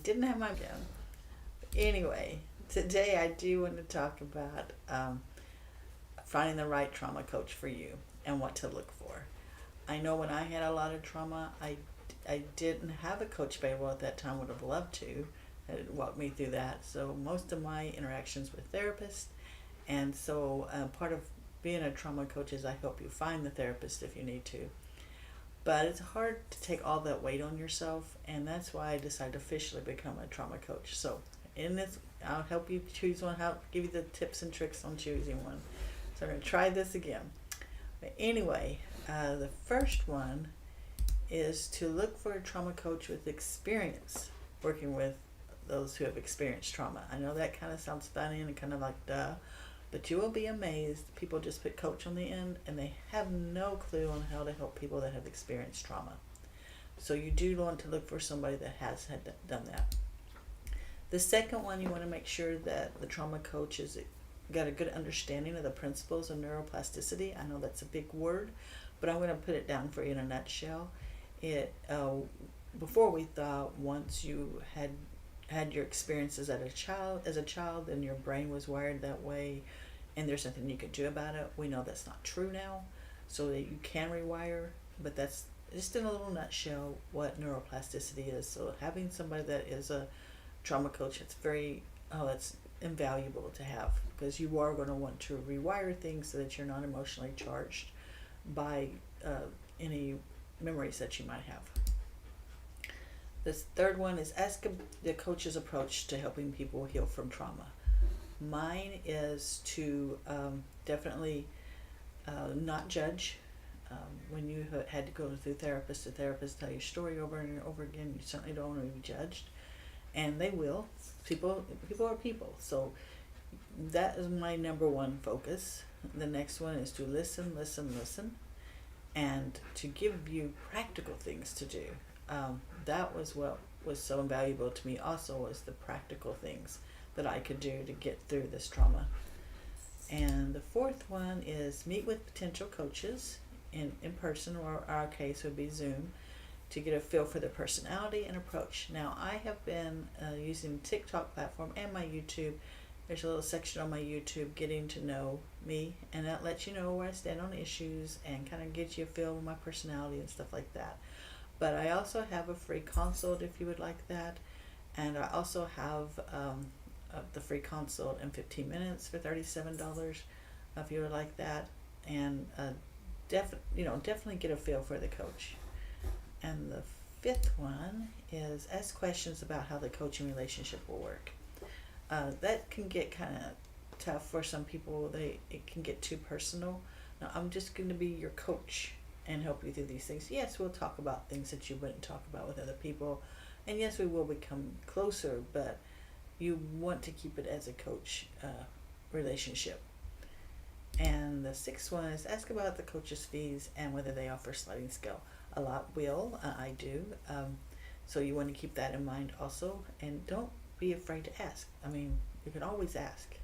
didn't have my down. Anyway, today I do want to talk about finding the right trauma coach for you and what to look for. I know when I had a lot of trauma, I didn't have a coach available at that time. Would have loved to that walked me through that. So most of my interactions with therapists, and so part of being a trauma coach is I help you find the therapist if you need to. But it's hard to take all that weight on yourself, and that's why I decided to officially become a trauma coach. So in this, I'll help you choose one, help give you the tips and tricks on choosing one. So I'm going to try this again. But anyway, the first one is to look for a trauma coach with experience working with those who have experienced trauma. I know that kind of sounds funny and kind of like duh, but you will be amazed. People just put coach on the end and they have no clue on how to help people that have experienced trauma. So you do want to look for somebody that has done that. The second one, you want to make sure that the trauma coach has got a good understanding of the principles of neuroplasticity. I know that's a big word, but I'm going to put it down for you in a nutshell. Before we thought once you had your experiences as a child, and your brain was wired that way, and there's nothing you could do about it. We know that's not true now, so that you can rewire. But that's just in a little nutshell what neuroplasticity is. So having somebody that is a trauma coach, that's invaluable to have, because you are going to want to rewire things so that you're not emotionally charged by any memories that you might have. This third one is ask the coach's approach to helping people heal from trauma. Mine is to definitely not judge. When you had to go through therapist to therapist, tell your story over and over again, you certainly don't want to be judged. And they will. People are people. So that is my number one focus. The next one is to listen, and to give you practical things to do. That was what was so invaluable to me also, was the practical things that I could do to get through this trauma. And the fourth one is meet with potential coaches in person, or our case would be Zoom, to get a feel for their personality and approach. Now, I have been using TikTok platform and my YouTube. There's a little section on my YouTube, Getting to Know Me, and that lets you know where I stand on issues and kind of gives you a feel of my personality and stuff like that. But I also have a free consult if you would like that, and I also have the free consult in 15 minutes for $37 if you would like that, and definitely get a feel for the coach. And the fifth one is ask questions about how the coaching relationship will work. That can get kind of tough for some people. It can get too personal. Now, I'm just going to be your coach and help you through these things. Yes, we'll talk about things that you wouldn't talk about with other people, and yes, we will become closer, but you want to keep it as a coach relationship. And the sixth one is ask about the coach's fees and whether they offer sliding scale. A lot will, I do. So you want to keep that in mind also, and don't be afraid to ask. I mean, you can always ask.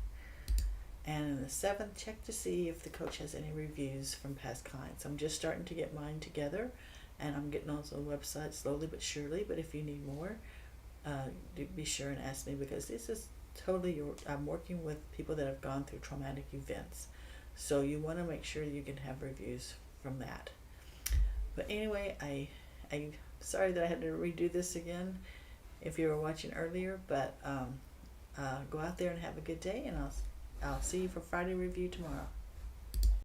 And in the seventh, check to see if the coach has any reviews from past clients. I'm just starting to get mine together, and I'm getting on the website slowly but surely. But if you need more, do be sure and ask me, because this is totally I'm working with people that have gone through traumatic events. So you want to make sure you can have reviews from that. But anyway, I'm sorry that I had to redo this again if you were watching earlier, but go out there and have a good day, and I'll see you for Friday review tomorrow.